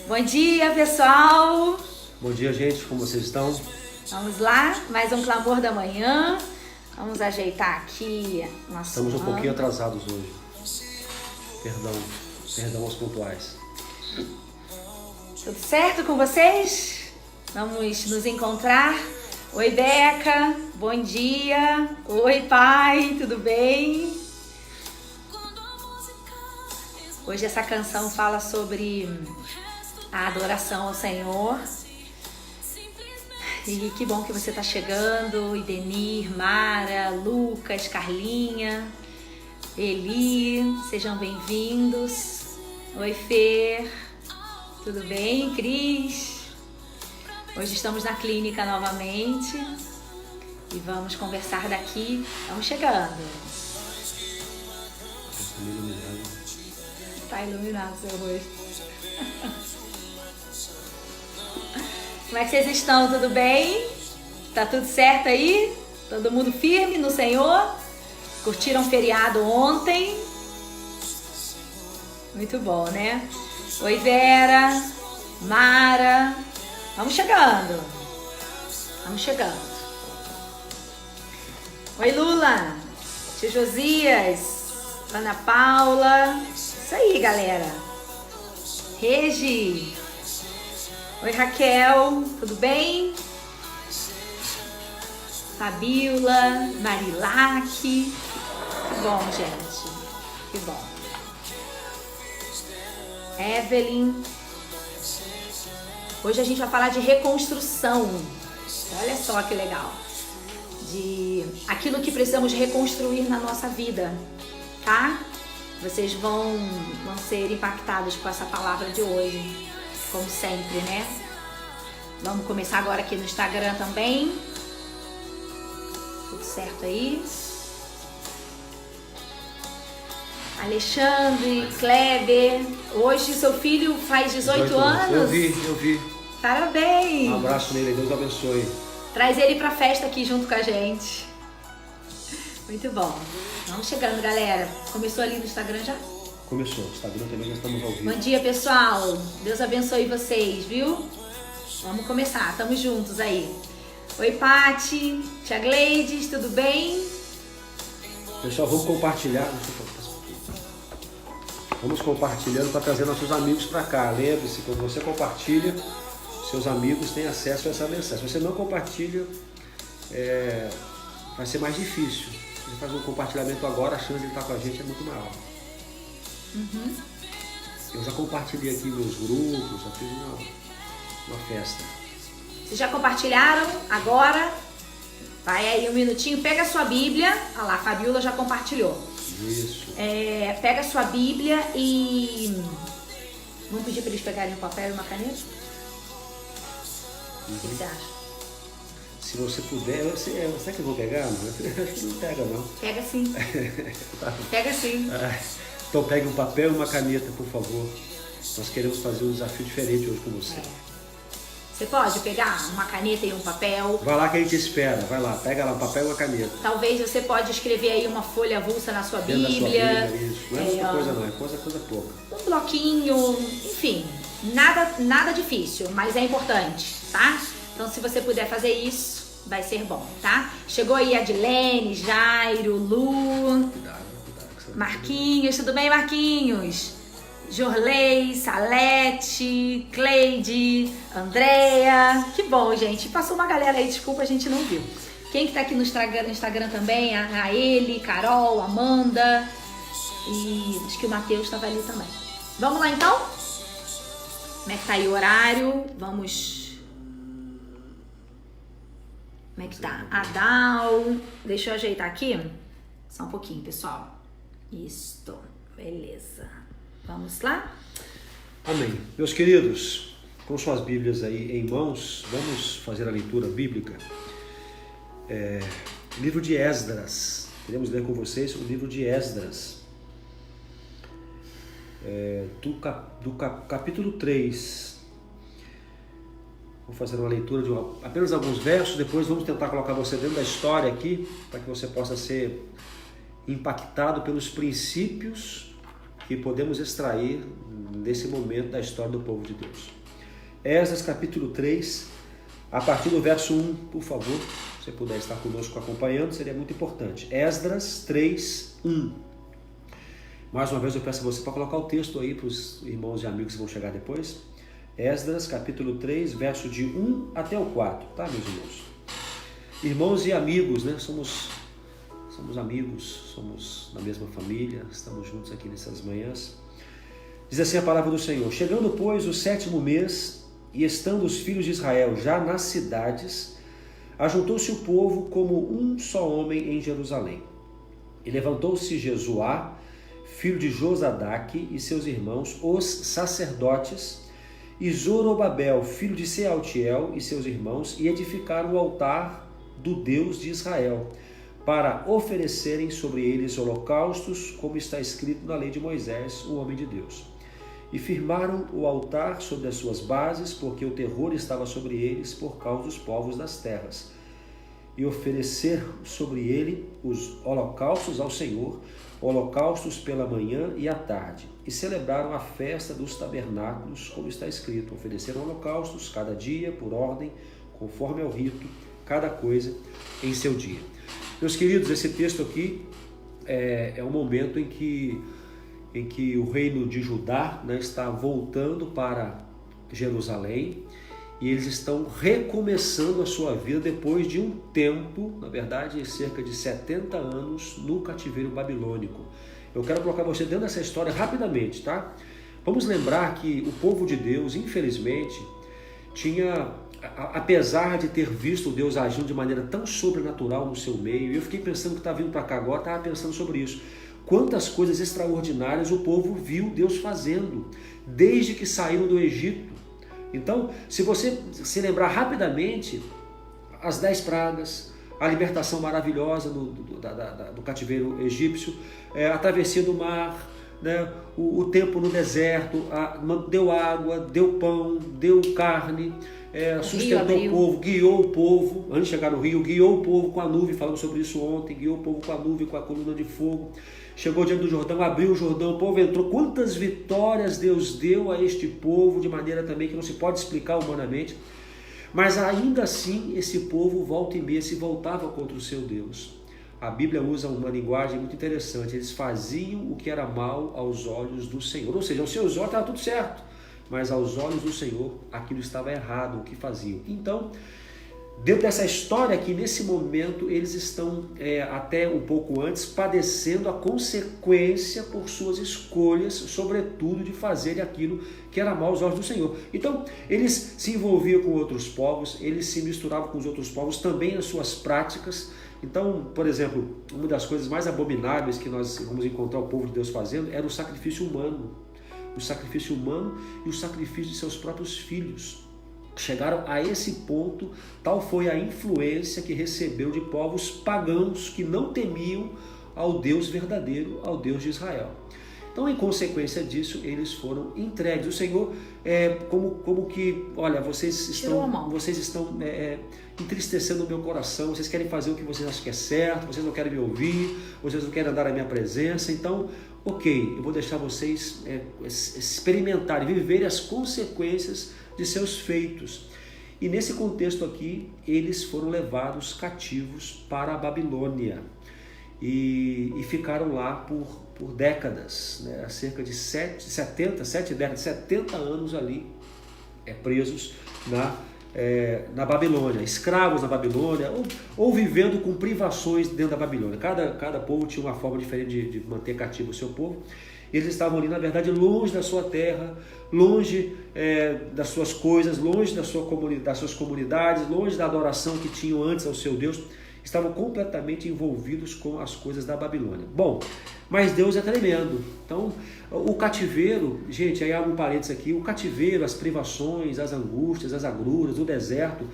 Bom dia, pessoal! Bom dia, gente. Como vocês estão? Vamos lá, mais um clamor da manhã. Vamos ajeitar aqui nosso Estamos um pouquinho atrasados hoje. Perdão aos pontuais. Tudo certo com vocês? Vamos nos encontrar. Oi, Beca. Bom dia. Oi, pai. Tudo bem? Hoje essa canção fala sobre a adoração ao Senhor. E que bom que você está chegando. Idenir, Mara, Lucas, Carlinha, Eli, sejam bem-vindos. Oi, Fer. Tudo bem, Cris? Hoje estamos na clínica novamente e vamos conversar daqui. Estamos chegando. Está iluminado seu rosto. Como é que vocês estão? Tudo bem? Tá tudo certo aí? Todo mundo firme no Senhor? Curtiram o feriado ontem? Muito bom, né? Oi, Vera, Mara. Vamos chegando. Vamos chegando. Oi, Lula. Tio Josias. Ana Paula. Isso aí, galera. Regi. Oi, Raquel, tudo bem? Fabiola, Marilac. Que bom, gente. Que bom. Evelyn. Hoje a gente vai falar de reconstrução. Olha só que legal. De aquilo que precisamos reconstruir na nossa vida, tá? Vocês vão ser impactados com essa palavra de hoje. Como sempre, né? Vamos começar agora aqui no Instagram também. Tudo certo aí? Alexandre, Kleber. Hoje seu filho faz 18 anos. Eu vi. Parabéns. Um abraço nele, Deus abençoe. Traz ele pra festa aqui junto com a gente. Muito bom. Vamos chegando, galera. Começou ali no Instagram já? Começou, o Instagram também já estamos ao vivo. Bom dia, pessoal. Deus abençoe vocês, viu? Vamos começar, estamos juntos aí. Oi, Pati, Tia Gleides, tudo bem? Pessoal, vamos compartilhar. Vamos compartilhando para trazer nossos amigos para cá. Lembre-se, quando você compartilha, seus amigos têm acesso a essa mensagem. Se você não compartilha, vai ser mais difícil. Se você faz um compartilhamento agora, a chance de ele estar com a gente é muito maior. Uhum. Eu já compartilhei aqui meus grupos, já fiz uma festa. Vocês já compartilharam? Agora, vai aí um minutinho, pega a sua Bíblia. Olha lá, a Fabiola já compartilhou. Isso. Pega a sua Bíblia e... Vamos pedir para eles pegarem um papel e uma caneta? Uhum. O que você acha? Se você puder, será que eu vou pegar? Acho que não pega, não. Pega sim. Pega sim. Então pegue um papel e uma caneta, por favor. Nós queremos fazer um desafio diferente hoje com você. Você pode pegar uma caneta e um papel. Vai lá que a gente espera. Vai lá, pega lá um papel e uma caneta. Talvez você pode escrever aí uma folha avulsa na sua Dentro Bíblia. Da sua Bíblia, isso. Não é muita coisa não, é coisa pouca. Um bloquinho, enfim. Nada difícil, mas é importante, tá? Então se você puder fazer isso, vai ser bom, tá? Chegou aí a Dilene, Jairo, Lu, Cuidado. Marquinhos, tudo bem, Marquinhos? Jorley, Salete, Cleide, Andréia. Que bom, gente. Passou uma galera aí, desculpa, a gente não viu. Quem que tá aqui no Instagram também? A Eli, Carol, Amanda. E acho que o Matheus estava ali também. Vamos lá, então? Como é que tá aí o horário? Vamos... Como é que tá? Adal. Deixa eu ajeitar aqui. Só um pouquinho, pessoal. Isto. Beleza. Vamos lá? Amém. Meus queridos, com suas Bíblias aí em mãos, vamos fazer a leitura bíblica. Livro de Esdras. Queremos ler com vocês o livro de Esdras. Do capítulo 3. Vou fazer uma leitura de apenas alguns versos, depois vamos tentar colocar você dentro da história aqui, para que você possa ser impactado pelos princípios que que podemos extrair nesse momento da história do povo de Deus. Esdras capítulo 3, a partir do verso 1, por favor, se você puder estar conosco acompanhando, seria muito importante. Esdras 3, 1. Mais uma vez eu peço a você para colocar o texto aí para os irmãos e amigos que vão chegar depois. Esdras capítulo 3, verso de 1 até o 4, tá, meus irmãos? Irmãos e amigos, né? Somos amigos, somos da mesma família, estamos juntos aqui nessas manhãs. Diz assim a palavra do Senhor: chegando, pois, o 7º mês, e estando os filhos de Israel já nas cidades, ajuntou-se o povo como um só homem em Jerusalém. E levantou-se Jesuá, filho de Josadaque, e seus irmãos, os sacerdotes, e Zorobabel, filho de Sealtiel, e seus irmãos, e edificaram o altar do Deus de Israel, para oferecerem sobre eles holocaustos, como está escrito na lei de Moisés, o homem de Deus. E firmaram o altar sobre as suas bases, porque o terror estava sobre eles por causa dos povos das terras. E oferecer sobre ele os holocaustos ao Senhor, holocaustos pela manhã e à tarde. E celebraram a festa dos tabernáculos, como está escrito. Ofereceram holocaustos cada dia, por ordem, conforme ao rito, cada coisa em seu dia. Meus queridos, esse texto aqui é um momento em que o reino de Judá, né, está voltando para Jerusalém, e eles estão recomeçando a sua vida depois de um tempo, na verdade, cerca de 70 anos no cativeiro babilônico. Eu quero colocar você dentro dessa história rapidamente, tá? Vamos lembrar que o povo de Deus, infelizmente, tinha, apesar de ter visto Deus agindo de maneira tão sobrenatural no seu meio, e eu fiquei pensando que estava vindo para cá agora, estava pensando sobre isso. Quantas coisas extraordinárias o povo viu Deus fazendo, desde que saíram do Egito. Então, se você se lembrar rapidamente, as 10 pragas, a libertação maravilhosa do cativeiro egípcio, a travessia do mar, né, o tempo no deserto, deu água, deu pão, deu carne, sustentou o povo, guiou o povo, antes de chegar no rio, guiou o povo com a nuvem, falamos sobre isso ontem, guiou o povo com a nuvem, com a coluna de fogo, chegou diante do Jordão, abriu o Jordão, o povo entrou. Quantas vitórias Deus deu a este povo, de maneira também que não se pode explicar humanamente, mas ainda assim esse povo volta e meia se voltava contra o seu Deus. A Bíblia usa uma linguagem muito interessante, eles faziam o que era mal aos olhos do Senhor, ou seja, aos seus olhos estava tudo certo, mas aos olhos do Senhor aquilo estava errado, o que faziam. Então, dentro dessa história aqui, nesse momento, eles estão até um pouco antes padecendo a consequência por suas escolhas, sobretudo de fazerem aquilo que era mal aos olhos do Senhor. Então, eles se envolviam com outros povos, eles se misturavam com os outros povos também nas suas práticas. Então, por exemplo, uma das coisas mais abomináveis que nós vamos encontrar o povo de Deus fazendo era o sacrifício humano. O sacrifício humano e o sacrifício de seus próprios filhos. Chegaram a esse ponto, tal foi a influência que recebeu de povos pagãos que não temiam ao Deus verdadeiro, ao Deus de Israel. Então, em consequência disso, eles foram entregues. O Senhor, como que, olha, vocês estão entristecendo o meu coração, vocês querem fazer o que vocês acham que é certo, vocês não querem me ouvir, vocês não querem andar na minha presença, então, ok, eu vou deixar vocês experimentarem, viverem as consequências de seus feitos. E nesse contexto aqui, eles foram levados cativos para a Babilônia e ficaram lá por décadas, né? Cerca de 70 anos ali presos na Babilônia, escravos na Babilônia, ou vivendo com privações dentro da Babilônia. Cada povo tinha uma forma diferente de manter cativo o seu povo. Eles estavam ali, na verdade, longe da sua terra, longe das suas coisas, longe das suas comunidades, longe da adoração que tinham antes ao seu Deus. Estavam completamente envolvidos com as coisas da Babilônia. Bom, mas Deus é tremendo. Então, o cativeiro, gente, aí abre um parênteses aqui, o cativeiro, as privações, as angústias, as agruras, o deserto,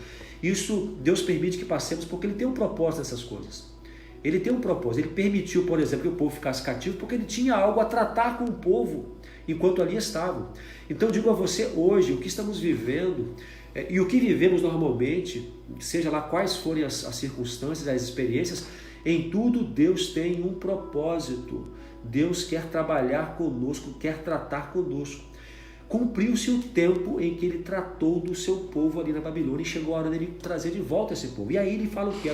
isso Deus permite que passemos porque Ele tem um propósito nessas coisas. Ele tem um propósito. Ele permitiu, por exemplo, que o povo ficasse cativo porque Ele tinha algo a tratar com o povo enquanto ali estavam. Então, eu digo a você hoje, o que estamos vivendo e o que vivemos normalmente, seja lá quais forem as circunstâncias, as experiências, em tudo Deus tem um propósito. Deus quer trabalhar conosco, quer tratar conosco. Cumpriu-se o tempo em que ele tratou do seu povo ali na Babilônia e chegou a hora dele trazer de volta esse povo. E aí ele fala o quê?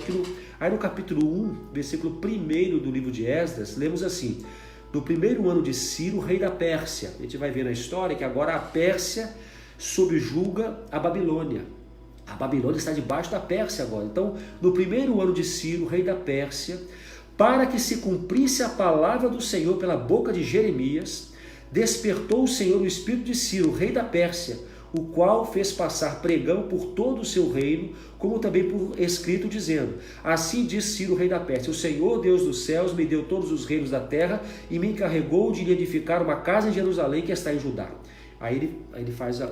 Aí no capítulo 1, versículo 1 do livro de Esdras, lemos assim: no primeiro ano de Ciro, rei da Pérsia. A gente vai ver na história que agora a Pérsia subjuga a Babilônia. A Babilônia está debaixo da Pérsia agora. Então, no primeiro ano de Ciro, rei da Pérsia, para que se cumprisse a palavra do Senhor pela boca de Jeremias, despertou o Senhor o espírito de Ciro, rei da Pérsia, o qual fez passar pregão por todo o seu reino, como também por escrito, dizendo: assim diz Ciro, rei da Pérsia: o Senhor, Deus dos céus, me deu todos os reinos da terra e me encarregou de lhe edificar uma casa em Jerusalém que está em Judá. Aí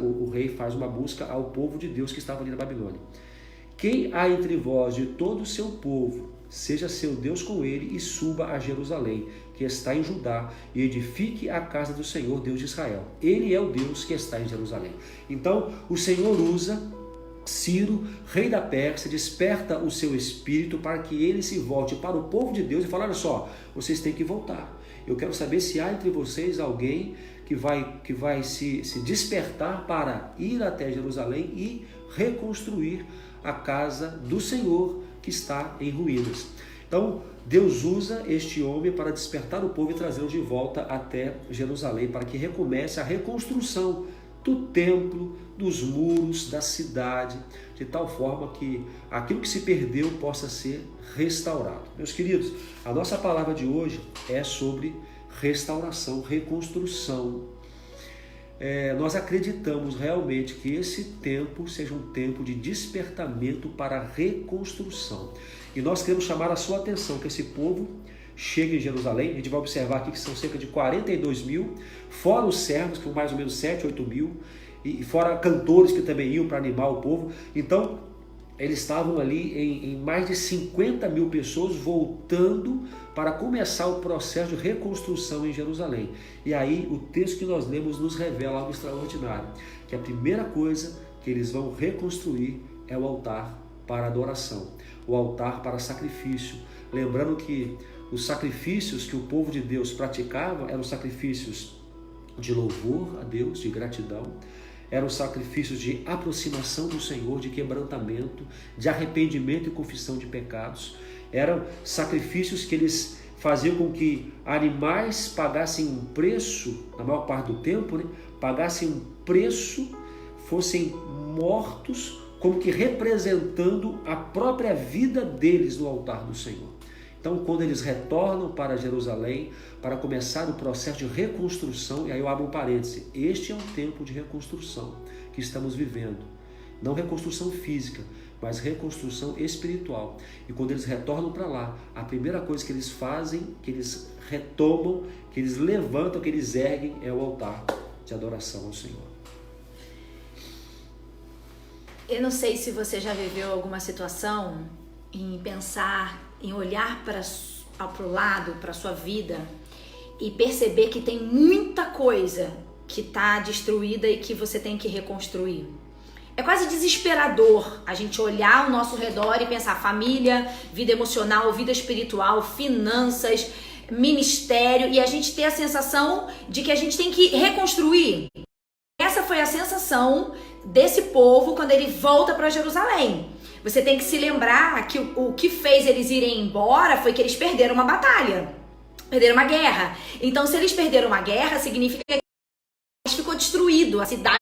o rei faz uma busca ao povo de Deus que estava ali na Babilônia. Quem há entre vós de todo o seu povo, seja seu Deus com ele e suba a Jerusalém, que está em Judá, e edifique a casa do Senhor, Deus de Israel. Ele é o Deus que está em Jerusalém. Então, o Senhor usa Ciro, rei da Pérsia, desperta o seu espírito para que ele se volte para o povo de Deus e fala: olha só, vocês têm que voltar. Eu quero saber se há entre vocês alguém que vai se despertar para ir até Jerusalém e reconstruir a casa do Senhor que está em ruínas. Então, Deus usa este homem para despertar o povo e trazê-lo de volta até Jerusalém, para que recomece a reconstrução do templo, dos muros, da cidade, de tal forma que aquilo que se perdeu possa ser restaurado. Meus queridos, a nossa palavra de hoje é sobre restauração, reconstrução. Nós acreditamos realmente que esse tempo seja um tempo de despertamento para a reconstrução. E nós queremos chamar a sua atenção que esse povo chega em Jerusalém. A gente vai observar aqui que são cerca de 42 mil, fora os servos, que são mais ou menos 7, 8 mil, e fora cantores que também iam para animar o povo. Então, eles estavam ali em mais de 50 mil pessoas voltando para começar o processo de reconstrução em Jerusalém. E aí o texto que nós lemos nos revela algo extraordinário, que a primeira coisa que eles vão reconstruir é o altar para adoração, o altar para sacrifício. Lembrando que os sacrifícios que o povo de Deus praticava eram sacrifícios de louvor a Deus, de gratidão, eram sacrifícios de aproximação do Senhor, de quebrantamento, de arrependimento e confissão de pecados. Eram sacrifícios que eles faziam com que animais pagassem um preço, na maior parte do tempo, pagassem um preço, fossem mortos, como que representando a própria vida deles no altar do Senhor. Então, quando eles retornam para Jerusalém, para começar o processo de reconstrução, e aí eu abro um parêntese, este é um tempo de reconstrução que estamos vivendo. Não reconstrução física, mas reconstrução espiritual. E quando eles retornam para lá, a primeira coisa que eles fazem, que eles retomam, que eles levantam, que eles erguem, é o altar de adoração ao Senhor. Eu não sei se você já viveu alguma situação em pensar, em olhar para o lado, para a sua vida e perceber que tem muita coisa que está destruída e que você tem que reconstruir. É quase desesperador a gente olhar ao nosso redor e pensar família, vida emocional, vida espiritual, finanças, ministério, e a gente ter a sensação de que a gente tem que reconstruir. Essa foi a sensação desse povo quando ele volta para Jerusalém. Você tem que se lembrar que o que fez eles irem embora foi que eles perderam uma batalha, perderam uma guerra. Então, se eles perderam uma guerra, significa que ficou destruído, a cidade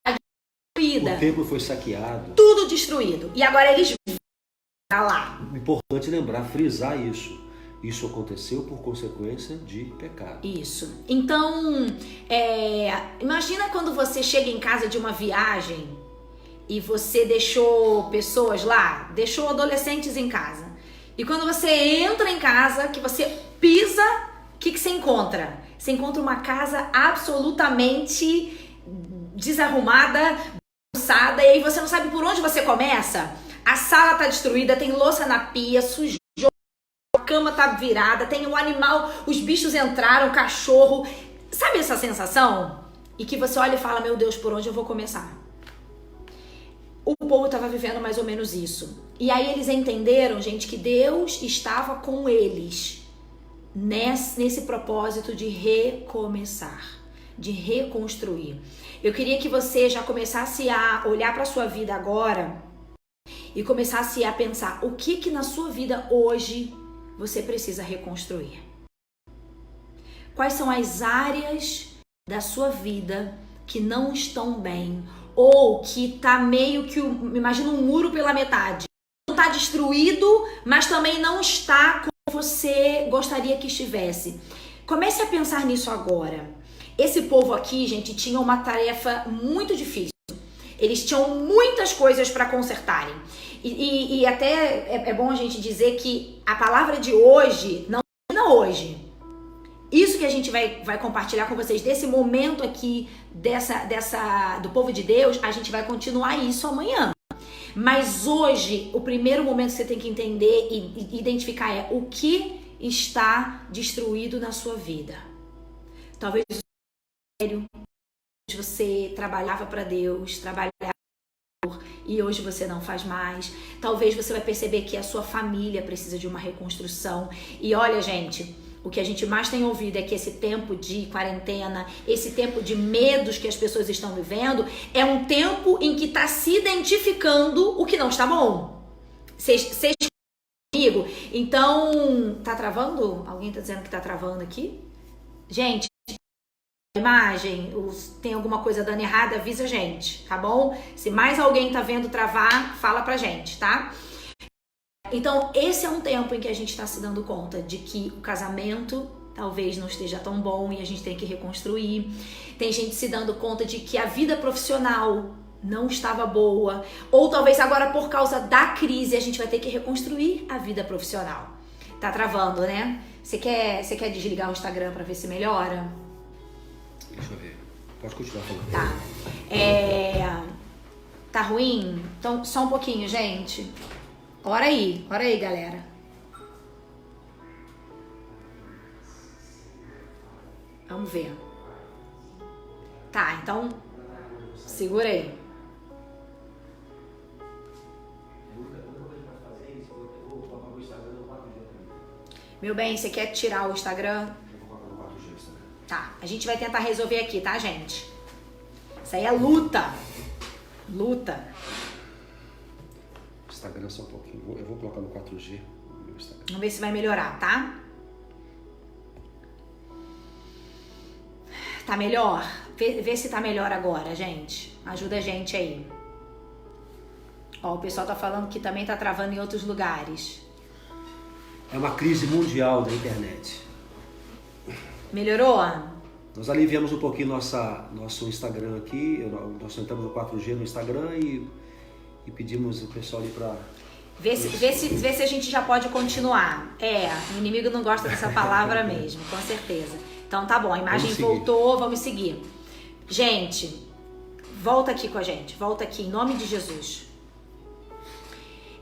destruída. O templo foi saqueado. Tudo destruído. E agora eles vão para lá. Importante lembrar, frisar isso. Isso aconteceu por consequência de pecado. Isso. Então, imagina quando você chega em casa de uma viagem e você deixou pessoas lá, deixou adolescentes em casa. E quando você entra em casa, que você pisa, o que você encontra? Você encontra uma casa absolutamente desarrumada, bagunçada, e aí você não sabe por onde você começa. A sala tá destruída, tem louça na pia, sujou, a cama tá virada, tem um animal, os bichos entraram, cachorro. Sabe essa sensação? E que você olha e fala, meu Deus, por onde eu vou começar? O povo estava vivendo mais ou menos isso. E aí eles entenderam, gente, que Deus estava com eles. nesse propósito de recomeçar, de reconstruir. Eu queria que você já começasse a olhar para a sua vida agora e começasse a pensar o que na sua vida hoje você precisa reconstruir. Quais são as áreas da sua vida que não estão bem ou que tá meio que, imagina um muro pela metade. Não tá destruído, mas também não está como você gostaria que estivesse. Comece a pensar nisso agora. Esse povo aqui, gente, tinha uma tarefa muito difícil. Eles tinham muitas coisas para consertarem. E até é bom a gente dizer que a palavra de hoje não termina hoje. Isso que a gente vai compartilhar com vocês desse momento aqui, do povo de Deus, a gente vai continuar isso amanhã. Mas hoje, o primeiro momento que você tem que entender e identificar é o que está destruído na sua vida. Talvez você trabalhava para Deus, trabalhava e hoje você não faz mais. Talvez você vai perceber que a sua família precisa de uma reconstrução. E olha, gente, o que a gente mais tem ouvido é que esse tempo de quarentena, esse tempo de medos que as pessoas estão vivendo, é um tempo em que está se identificando o que não está bom. Vocês comigo? Então, tá travando? Alguém tá dizendo que tá travando aqui? Gente, imagem, tem alguma coisa dando errado, avisa a gente, tá bom? Se mais alguém tá vendo travar, fala pra gente, tá? Então, esse é um tempo em que a gente tá se dando conta de que o casamento talvez não esteja tão bom e a gente tem que reconstruir. Tem gente se dando conta de que a vida profissional não estava boa, ou talvez agora por causa da crise a gente vai ter que reconstruir a vida profissional. Tá travando, né? Você quer desligar o Instagram pra ver se melhora? Deixa eu ver. Pode continuar falando. Tá. Tá ruim? Então, só um pouquinho, gente. Ora aí, galera. Vamos ver. Tá, então, segura aí. Meu bem, você quer tirar o Instagram? Tá, a gente vai tentar resolver aqui, tá, gente? Isso aí é luta. Luta. Instagram só um pouquinho. Eu vou colocar no 4G. Vamos ver se vai melhorar, tá? Tá melhor? Vê se tá melhor agora, gente. Ajuda a gente aí. Ó, o pessoal tá falando que também tá travando em outros lugares. É uma crise mundial da internet. Melhorou? Nós aliviamos um pouquinho nosso Instagram aqui. Nós entramos no 4G no Instagram e pedimos o pessoal ali para... Vê se a gente já pode continuar. O inimigo não gosta dessa palavra mesmo, com certeza. Então tá bom, a imagem voltou, vamos seguir. Gente, volta aqui com a gente, volta aqui em nome de Jesus.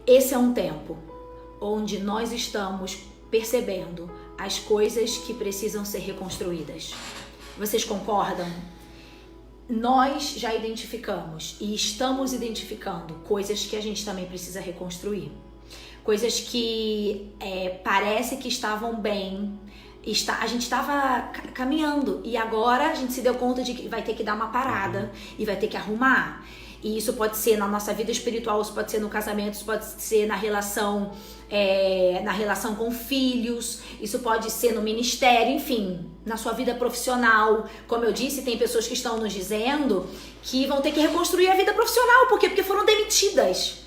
Esse é um tempo onde nós estamos percebendo as coisas que precisam ser reconstruídas. Vocês concordam? Nós já identificamos e estamos identificando coisas que a gente também precisa reconstruir. Coisas que parece que estavam bem, a gente estava caminhando e agora a gente se deu conta de que vai ter que dar uma parada e vai ter que arrumar. E isso pode ser na nossa vida espiritual, isso pode ser no casamento, isso pode ser na relação com filhos, isso pode ser no ministério, enfim, na sua vida profissional. Como eu disse, tem pessoas que estão nos dizendo que vão ter que reconstruir a vida profissional. Por quê? Porque foram demitidas.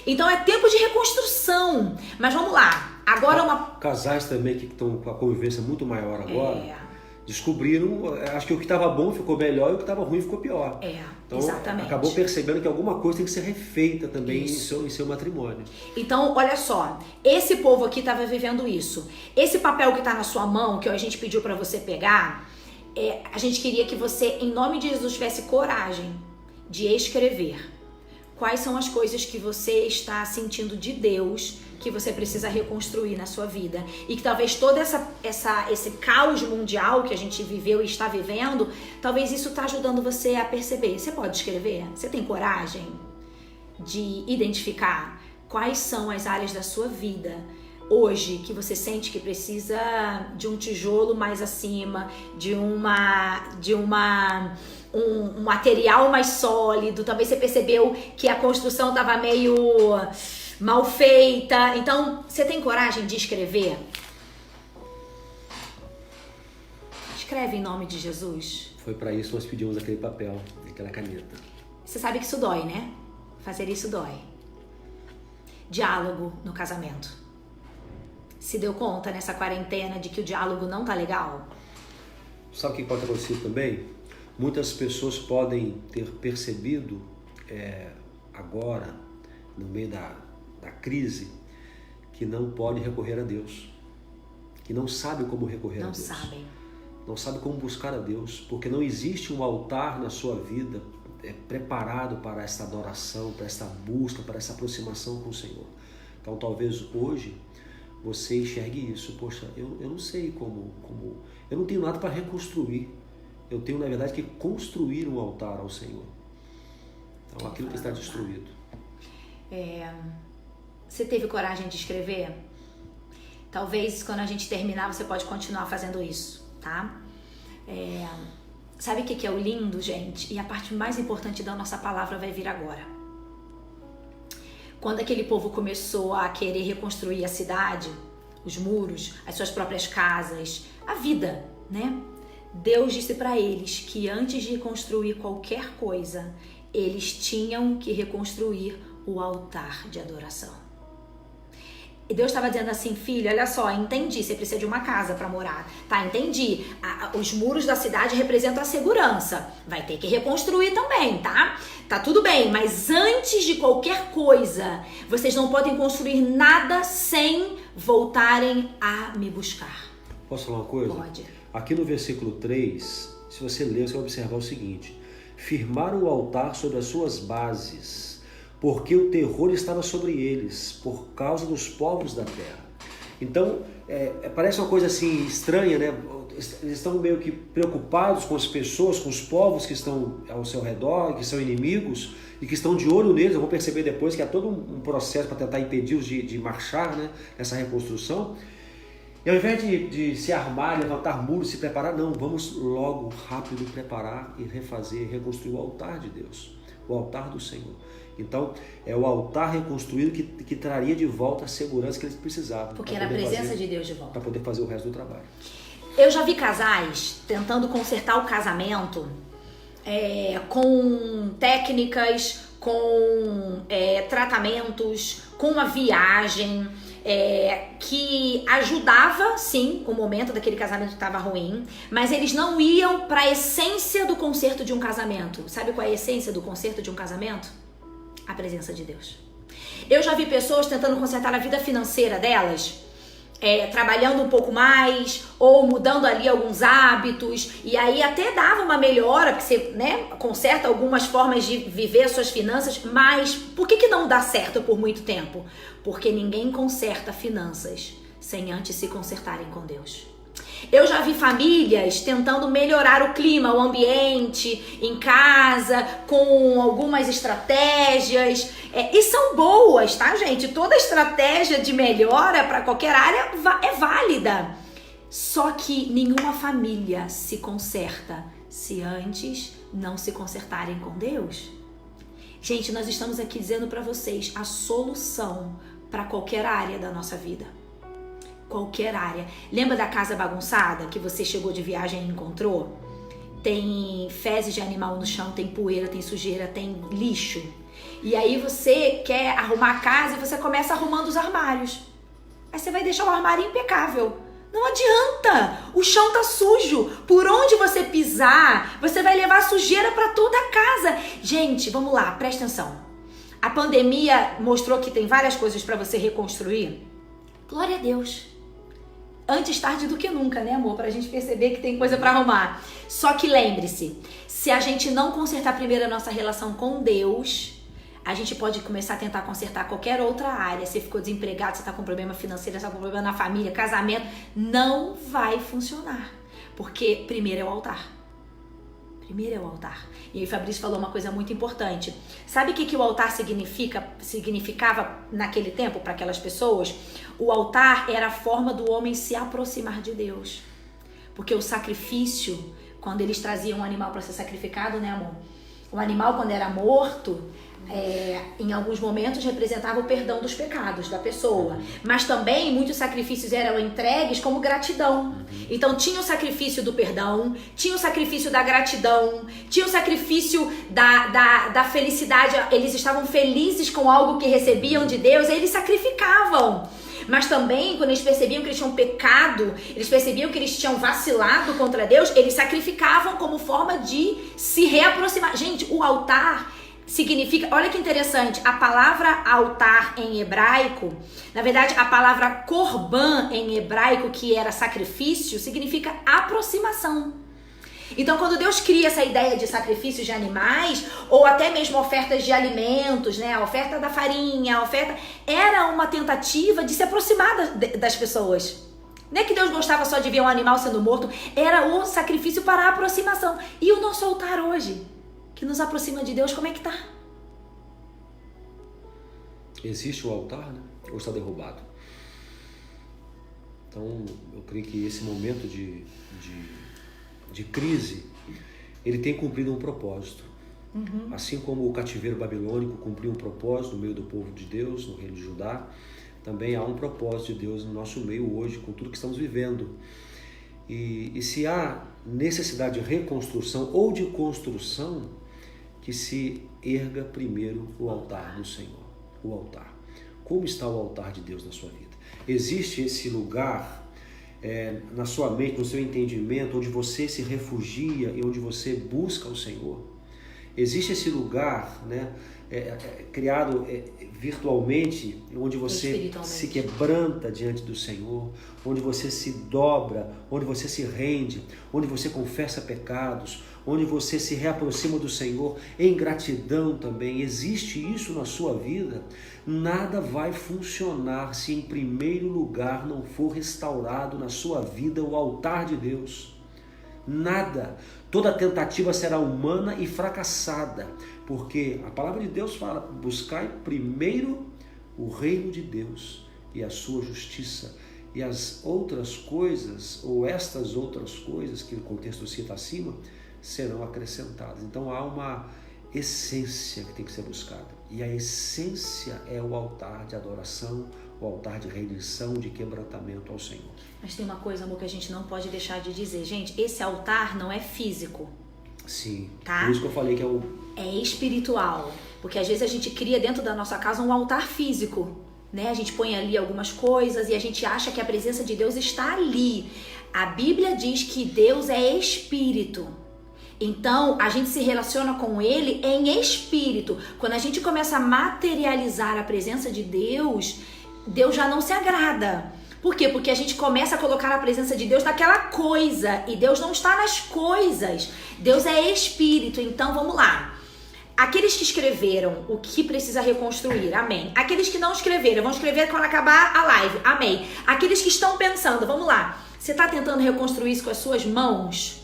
Então é tempo de reconstrução. Mas vamos lá. Agora Casais também que estão com a convivência muito maior agora, descobriram, acho que o que estava bom ficou melhor e o que estava ruim ficou pior. Então, exatamente. Acabou percebendo que alguma coisa tem que ser refeita também em seu matrimônio. Então, olha só, esse povo aqui estava vivendo isso. Esse papel que está na sua mão, que a gente pediu para você pegar, a gente queria que você, em nome de Jesus, tivesse coragem de escrever quais são as coisas que você está sentindo de Deus que você precisa reconstruir na sua vida. E que talvez todo esse caos mundial que a gente viveu e está vivendo, talvez isso está ajudando você a perceber. Você pode escrever? Você tem coragem de identificar quais são as áreas da sua vida hoje que você sente que precisa de um tijolo mais acima, de um material mais sólido, talvez você percebeu que a construção estava meio mal feita, então você tem coragem de escrever? Escreve em nome de Jesus. Foi para isso que nós pedimos aquele papel, aquela caneta. Você sabe que isso dói, né? Fazer isso dói. Diálogo no casamento. Se deu conta nessa quarentena de que o diálogo não tá legal? Sabe o que pode acontecer também? Muitas pessoas podem ter percebido agora, no meio da crise, que não pode recorrer a Deus. Que não sabe como recorrer a Deus. Não sabe como buscar a Deus, porque não existe um altar na sua vida preparado para essa adoração, para essa busca, para essa aproximação com o Senhor. Então talvez hoje você enxergue isso. Poxa, eu não sei como, eu não tenho nada para reconstruir. Eu tenho, na verdade, que construir um altar ao Senhor. Então aquilo que está destruído. Você teve coragem de escrever? Talvez quando a gente terminar você pode continuar fazendo isso, tá? Sabe o que é o lindo, gente? E a parte mais importante da nossa palavra vai vir agora. Quando aquele povo começou a querer reconstruir a cidade, os muros, as suas próprias casas, a vida, né? Deus disse para eles que antes de construir qualquer coisa, eles tinham que reconstruir o altar de adoração. E Deus estava dizendo assim, filho, olha só, entendi, você precisa de uma casa para morar. Tá, entendi. Os muros da cidade representam a segurança. Vai ter que reconstruir também, tá? Tá tudo bem, mas antes de qualquer coisa, vocês não podem construir nada sem voltarem a me buscar. Posso falar uma coisa? Pode. Aqui no versículo 3, se você ler, você vai observar o seguinte. Firmaram o altar sobre as suas bases, porque o terror estava sobre eles, por causa dos povos da terra. Então, parece uma coisa assim estranha, né? Eles estão meio que preocupados com as pessoas, com os povos que estão ao seu redor, que são inimigos e que estão de olho neles. Eu vou perceber depois que há todo um processo para tentar impedi-los de marchar, né? Nessa reconstrução. E ao invés de se armar, levantar muros, se preparar, não, vamos logo, rápido, preparar e refazer, reconstruir o altar de Deus, o altar do Senhor. Então, é o altar reconstruído que traria de volta a segurança que eles precisavam. Porque era a presença de Deus de volta. Para poder fazer o resto do trabalho. Eu já vi casais tentando consertar o casamento com técnicas, com tratamentos, com uma viagem que ajudava, sim, o momento daquele casamento que estava ruim, mas eles não iam para a essência do conserto de um casamento. Sabe qual é a essência do conserto de um casamento? A presença de Deus. Eu já vi pessoas tentando consertar a vida financeira delas, trabalhando um pouco mais, ou mudando ali alguns hábitos, e aí até dava uma melhora, porque você, né, conserta algumas formas de viver as suas finanças, mas por que não dá certo por muito tempo? Porque ninguém conserta finanças sem antes se consertarem com Deus. Eu já vi famílias tentando melhorar o clima, o ambiente em casa, com algumas estratégias, e são boas, tá, gente? Toda estratégia de melhora para qualquer área é válida. Só que nenhuma família se conserta se antes não se consertarem com Deus. Gente, nós estamos aqui dizendo para vocês a solução para qualquer área da nossa vida. Qualquer área. Lembra da casa bagunçada que você chegou de viagem e encontrou? Tem fezes de animal no chão, tem poeira, tem sujeira, tem lixo. E aí você quer arrumar a casa e você começa arrumando os armários. Aí você vai deixar o armário impecável. Não adianta, o chão tá sujo. Por onde você pisar, você vai levar sujeira para toda a casa. Gente, vamos lá, presta atenção. A pandemia mostrou que tem várias coisas para você reconstruir. Glória a Deus. Antes tarde do que nunca, né, amor? Pra gente perceber que tem coisa pra arrumar. Só que lembre-se, se a gente não consertar primeiro a nossa relação com Deus, a gente pode começar a tentar consertar qualquer outra área. Você ficou desempregado, você tá com problema financeiro, você tá com problema na família, casamento. Não vai funcionar. Porque primeiro é o altar. Primeiro é o altar. E aí o Fabrício falou uma coisa muito importante. Sabe o que o altar significava naquele tempo para aquelas pessoas? O altar era a forma do homem se aproximar de Deus. Porque o sacrifício, quando eles traziam um animal para ser sacrificado, né, amor? O animal, quando era morto, em alguns momentos representava o perdão dos pecados da pessoa, mas também muitos sacrifícios eram entregues como gratidão. Então tinha o sacrifício do perdão, tinha o sacrifício da gratidão, tinha o sacrifício da felicidade. Eles estavam felizes com algo que recebiam de Deus, e eles sacrificavam. Mas também, quando eles percebiam que eles tinham pecado, eles percebiam que eles tinham vacilado contra Deus, eles sacrificavam como forma de se reaproximar. Gente, o altar significa, olha que interessante, a palavra altar em hebraico, na verdade a palavra korban em hebraico, que era sacrifício, significa aproximação. Então quando Deus cria essa ideia de sacrifícios de animais, ou até mesmo ofertas de alimentos, né, a oferta da farinha, a oferta, era uma tentativa de se aproximar das pessoas. Não é que Deus gostava só de ver um animal sendo morto, era o sacrifício para a aproximação. E o nosso altar hoje, que nos aproxima de Deus, como é que tá? Existe o altar, né? Ou está derrubado? Então, eu creio que esse momento de crise, ele tem cumprido um propósito. Assim como o cativeiro babilônico cumpriu um propósito no meio do povo de Deus, no reino de Judá, também há um propósito de Deus no nosso meio hoje, com tudo que estamos vivendo. E se há necessidade de reconstrução ou de construção, que se erga primeiro o altar do Senhor. O altar. Como está o altar de Deus na sua vida? Existe esse lugar na sua mente, no seu entendimento, onde você se refugia e onde você busca o Senhor? Existe esse lugar, né, criado virtualmente, onde você se quebranta diante do Senhor, onde você se dobra, onde você se rende, onde você confessa pecados, onde você se reaproxima do Senhor em gratidão também. Existe isso na sua vida? Nada vai funcionar se em primeiro lugar não for restaurado na sua vida o altar de Deus. Nada. Toda tentativa será humana e fracassada, porque a palavra de Deus fala: buscai primeiro o reino de Deus e a sua justiça, e as outras coisas, ou estas outras coisas que o contexto cita acima, serão acrescentadas. Então há uma essência que tem que ser buscada, e a essência é o altar de adoração, o altar de rendição, de quebrantamento ao Senhor. Mas tem uma coisa, amor, que a gente não pode deixar de dizer. Gente, esse altar não é físico. Sim, tá? Por isso que eu falei que é espiritual. Porque às vezes a gente cria dentro da nossa casa um altar físico, né? A gente põe ali algumas coisas e a gente acha que a presença de Deus está ali. A Bíblia diz que Deus é espírito. Então, a gente se relaciona com Ele em espírito. Quando a gente começa a materializar a presença de Deus, Deus já não se agrada. Por quê? Porque a gente começa a colocar a presença de Deus naquela coisa, e Deus não está nas coisas. Deus é espírito. Então, vamos lá. Aqueles que escreveram o que precisa reconstruir, amém. Aqueles que não escreveram, vão escrever quando acabar a live, amém. Aqueles que estão pensando, vamos lá. Você está tentando reconstruir isso com as suas mãos?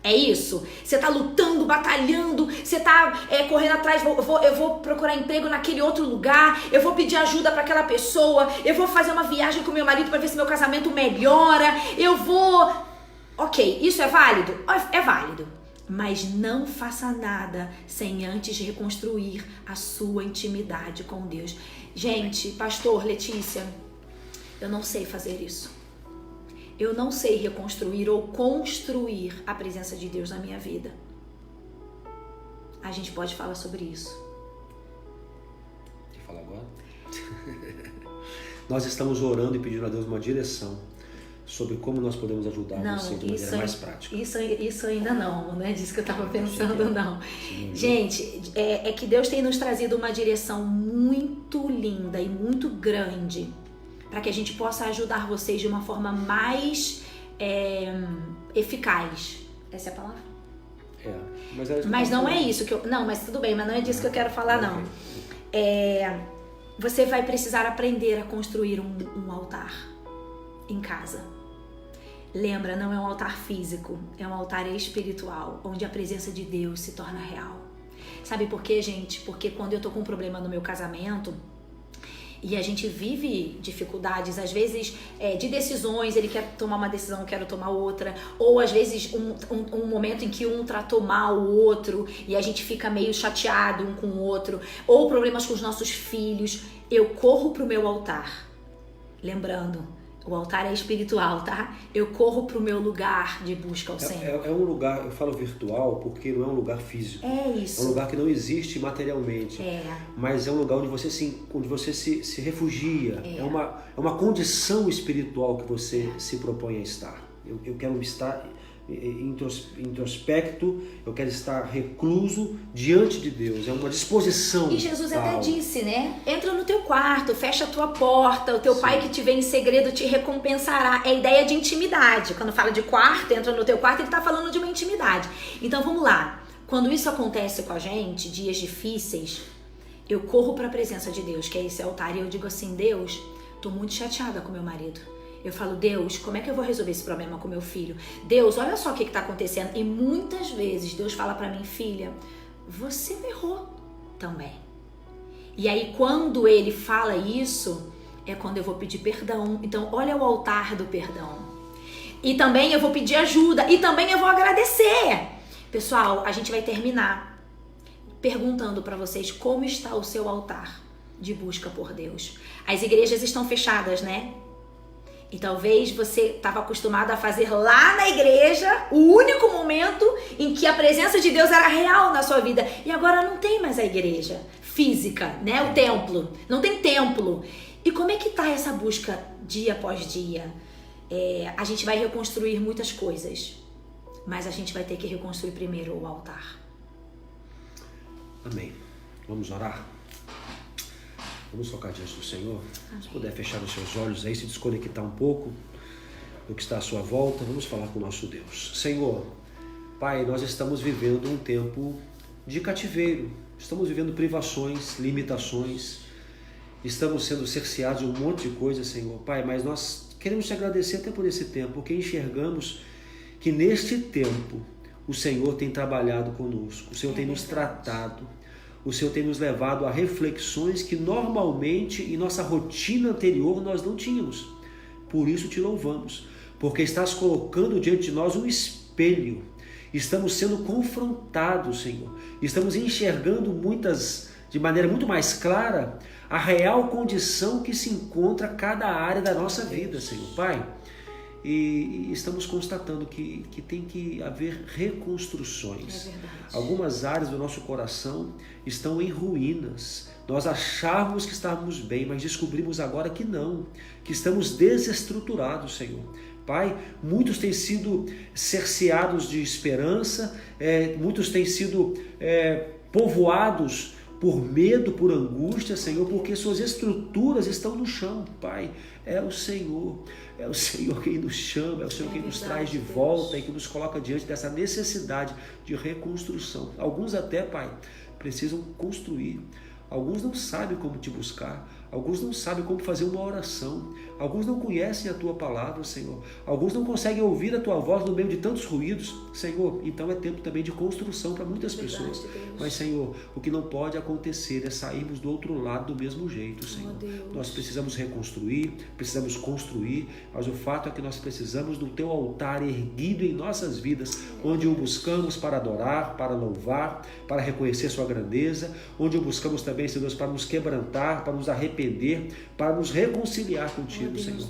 É isso? Você tá lutando, batalhando, você tá correndo atrás, eu vou procurar emprego naquele outro lugar, eu vou pedir ajuda para aquela pessoa, eu vou fazer uma viagem com meu marido para ver se meu casamento melhora, eu vou... Ok, isso é válido? É válido. Mas não faça nada sem antes reconstruir a sua intimidade com Deus. Gente, pastor, Letícia, eu não sei fazer isso. Eu não sei reconstruir ou construir a presença de Deus na minha vida. A gente pode falar sobre isso. Quer falar agora? Nós estamos orando e pedindo a Deus uma direção sobre como nós podemos ajudar você de maneira mais prática. Isso ainda não é disso que eu estava pensando, não. Gente, é que Deus tem nos trazido uma direção muito linda e muito grande, para que a gente possa ajudar vocês de uma forma mais eficaz. Essa é a palavra? Mas não é isso que eu... Não, mas tudo bem, mas não é disso que eu quero falar, não. Você vai precisar aprender a construir um altar em casa. Lembra, não é um altar físico, é um altar espiritual, onde a presença de Deus se torna real. Sabe por quê, gente? Porque quando eu tô com um problema no meu casamento, e a gente vive dificuldades, às vezes, de decisões, ele quer tomar uma decisão, eu quero tomar outra, ou às vezes um momento em que um tratou mal o outro, e a gente fica meio chateado um com o outro, ou problemas com os nossos filhos, eu corro pro meu altar. Lembrando, o altar é espiritual, tá? Eu corro pro meu lugar de busca ao Senhor. É um lugar, eu falo virtual porque não é um lugar físico. É isso. É um lugar que não existe materialmente. Mas é um lugar onde você se refugia. É uma condição espiritual que você se propõe a estar. Eu quero estar introspecto, eu quero estar recluso diante de Deus, é uma disposição. E Jesus até disse, né? Entra no teu quarto, fecha a tua porta, o teu Pai que te vê em segredo te recompensará. É a ideia de intimidade. Quando fala de quarto, entra no teu quarto, ele está falando de uma intimidade. Então vamos lá. Quando isso acontece com a gente, dias difíceis, eu corro para a presença de Deus, que é esse altar, e eu digo assim: Deus, tô muito chateada com meu marido. Eu falo: Deus, como é que eu vou resolver esse problema com meu filho? Deus, olha só o que está acontecendo. E muitas vezes Deus fala para mim: filha, você me errou também. E aí quando ele fala isso, é quando eu vou pedir perdão. Então olha o altar do perdão. E também eu vou pedir ajuda. E também eu vou agradecer. Pessoal, a gente vai terminar perguntando para vocês como está o seu altar de busca por Deus. As igrejas estão fechadas, né? E talvez você estava acostumado a fazer lá na igreja o único momento em que a presença de Deus era real na sua vida. E agora não tem mais a igreja física, né? O templo. Não tem templo. E como é que tá essa busca dia após dia? A gente vai reconstruir muitas coisas, mas a gente vai ter que reconstruir primeiro o altar. Amém. Vamos orar? Vamos focar diante do Senhor. Se puder fechar os seus olhos aí, se desconectar um pouco do que está à sua volta, vamos falar com o nosso Deus. Senhor, Pai, nós estamos vivendo um tempo de cativeiro. Estamos vivendo privações, limitações. Estamos sendo cerceados de um monte de coisa, Senhor. Pai, mas nós queremos te agradecer até por esse tempo, porque enxergamos que neste tempo o Senhor tem trabalhado conosco. O Senhor tem nos tratado. O Senhor tem nos levado a reflexões que normalmente em nossa rotina anterior nós não tínhamos. Por isso te louvamos, porque estás colocando diante de nós um espelho. Estamos sendo confrontados, Senhor. Estamos enxergando de maneira muito mais clara a real condição que se encontra cada área da nossa vida, Senhor. Pai, e estamos constatando que tem que haver reconstruções. Algumas áreas do nosso coração estão em ruínas. Nós achávamos que estávamos bem, mas descobrimos agora que não, que estamos desestruturados, Senhor. Pai, muitos têm sido cerceados de esperança, muitos têm sido povoados por medo, por angústia, Senhor, porque suas estruturas estão no chão, Pai. É o Senhor quem nos chama, é o Senhor quem nos traz de volta e que nos coloca diante dessa necessidade de reconstrução. Alguns até, Pai, precisam construir. Alguns não sabem como te buscar. Alguns não sabem como fazer uma oração. Alguns não conhecem a Tua palavra, Senhor. Alguns não conseguem ouvir a Tua voz no meio de tantos ruídos. Senhor, então é tempo também de construção para muitas pessoas. Mas, Senhor, o que não pode acontecer é sairmos do outro lado do mesmo jeito, Senhor. Nós precisamos reconstruir, precisamos construir, mas o fato é que nós precisamos do Teu altar erguido em nossas vidas, onde o buscamos para adorar, para louvar, para reconhecer Sua grandeza, onde o buscamos também, Senhor, para nos quebrantar, para nos arrepender, para nos reconciliar contigo, Senhor.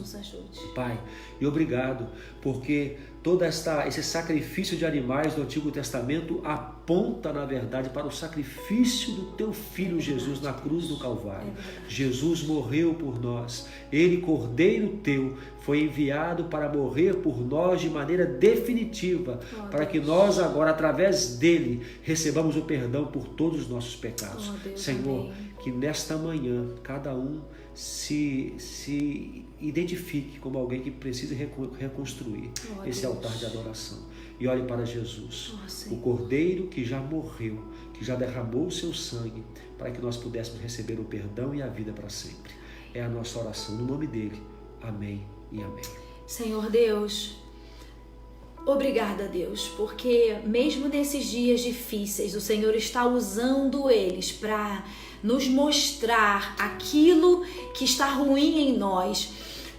Pai, e obrigado, porque todo esse sacrifício de animais do Antigo Testamento aponta, na verdade, para o sacrifício do Teu Filho Jesus na cruz do Calvário. Jesus morreu por nós. Ele, Cordeiro Teu, foi enviado para morrer por nós de maneira definitiva, para que nós agora, através dele, recebamos o perdão por todos os nossos pecados. Senhor, que nesta manhã cada um se identifique como alguém que precisa reconstruir esse altar de adoração. E olhe para Jesus, o Cordeiro que já morreu, que já derramou o seu sangue, para que nós pudéssemos receber o perdão e a vida para sempre. É a nossa oração no nome dele. Amém e amém. Senhor Deus, Obrigada, Deus, porque mesmo nesses dias difíceis, o Senhor está usando eles para nos mostrar aquilo que está ruim em nós.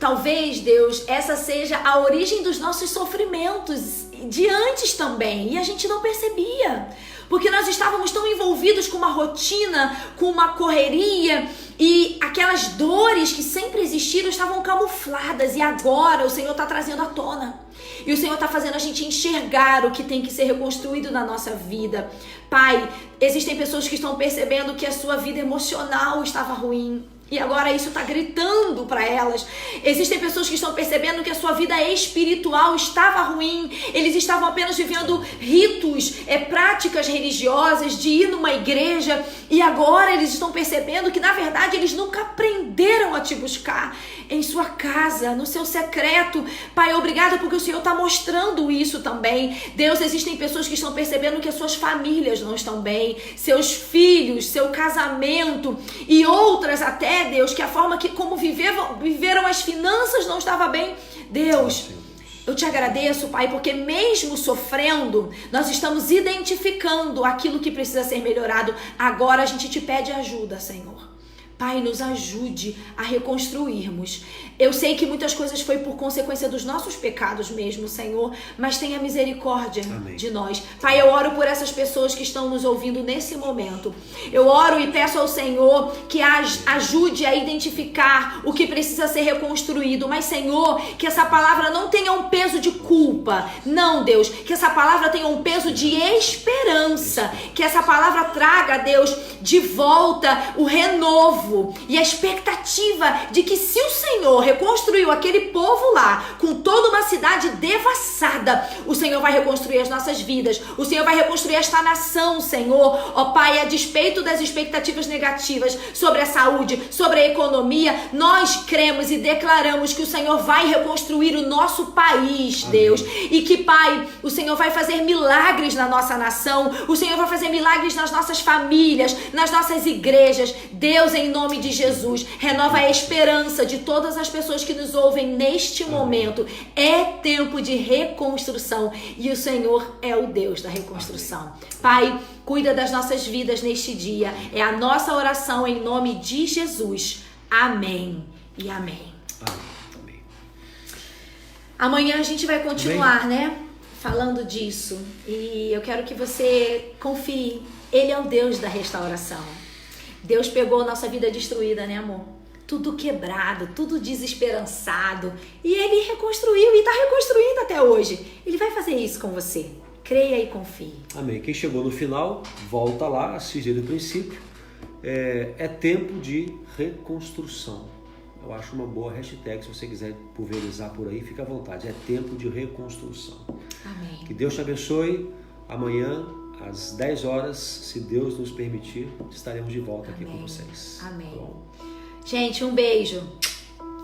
Talvez, Deus, essa seja a origem dos nossos sofrimentos de antes também, e a gente não percebia, porque nós estávamos tão envolvidos com uma rotina, com uma correria, e aquelas dores que sempre existiram estavam camufladas, e agora o Senhor está trazendo à tona. E o Senhor está fazendo a gente enxergar o que tem que ser reconstruído na nossa vida. Pai, existem pessoas que estão percebendo que a sua vida emocional estava ruim. E agora isso está gritando para elas. Existem pessoas que estão percebendo que a sua vida espiritual estava ruim. Eles estavam apenas vivendo ritos, práticas religiosas, de ir numa igreja. E agora eles estão percebendo que, na verdade, eles nunca aprenderam a te buscar em sua casa, no seu secreto. Pai, obrigada porque o Senhor está mostrando isso também. Deus, existem pessoas que estão percebendo que as suas famílias não estão bem, seus filhos, seu casamento e outras até, Deus, que a forma como viveram as finanças não estava bem. Deus, eu te agradeço, Pai, porque mesmo sofrendo, nós estamos identificando aquilo que precisa ser melhorado. Agora a gente te pede ajuda, Senhor. Pai, nos ajude a reconstruirmos. Eu sei que muitas coisas foi por consequência dos nossos pecados mesmo, Senhor, mas tenha misericórdia de nós. Pai, eu oro por essas pessoas que estão nos ouvindo nesse momento. Eu oro e peço ao Senhor que ajude a identificar o que precisa ser reconstruído. Mas, Senhor, que essa palavra não tenha um peso de culpa. Não, Deus, que essa palavra tenha um peso de esperança. Que essa palavra traga, Deus, de volta o renovo e a expectativa de que, se o Senhor reconstruiu aquele povo lá com toda uma cidade devassada, o Senhor vai reconstruir as nossas vidas, o Senhor vai reconstruir esta nação, Senhor. Ó Pai, a despeito das expectativas negativas sobre a saúde, sobre a economia, nós cremos e declaramos que o Senhor vai reconstruir o nosso país, Deus. E que, Pai, o Senhor vai fazer milagres na nossa nação, o Senhor vai fazer milagres nas nossas famílias, nas nossas igrejas. Deus, em nome de Jesus, renova a esperança de todas as pessoas que nos ouvem neste momento. É tempo de reconstrução e o Senhor é o Deus da reconstrução. Pai, cuida das nossas vidas neste dia. É a nossa oração em nome de Jesus. Amém e amém. Amém. Amanhã a gente vai continuar, né? Falando disso. E eu quero que você confie. Ele é o Deus da restauração. Deus pegou nossa vida destruída, né, amor? Tudo quebrado, tudo desesperançado. E Ele reconstruiu e está reconstruindo até hoje. Ele vai fazer isso com você. Creia e confie. Amém. Quem chegou no final, volta lá, assiste do princípio. É tempo de reconstrução. Eu acho uma boa hashtag, se você quiser pulverizar por aí, fica à vontade. É tempo de reconstrução. Amém. Que Deus te abençoe. Amanhã, às 10 horas, se Deus nos permitir, estaremos de volta aqui com vocês. Amém. Tá bom? Gente, um beijo.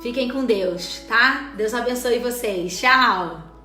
Fiquem com Deus, tá? Deus abençoe vocês. Tchau!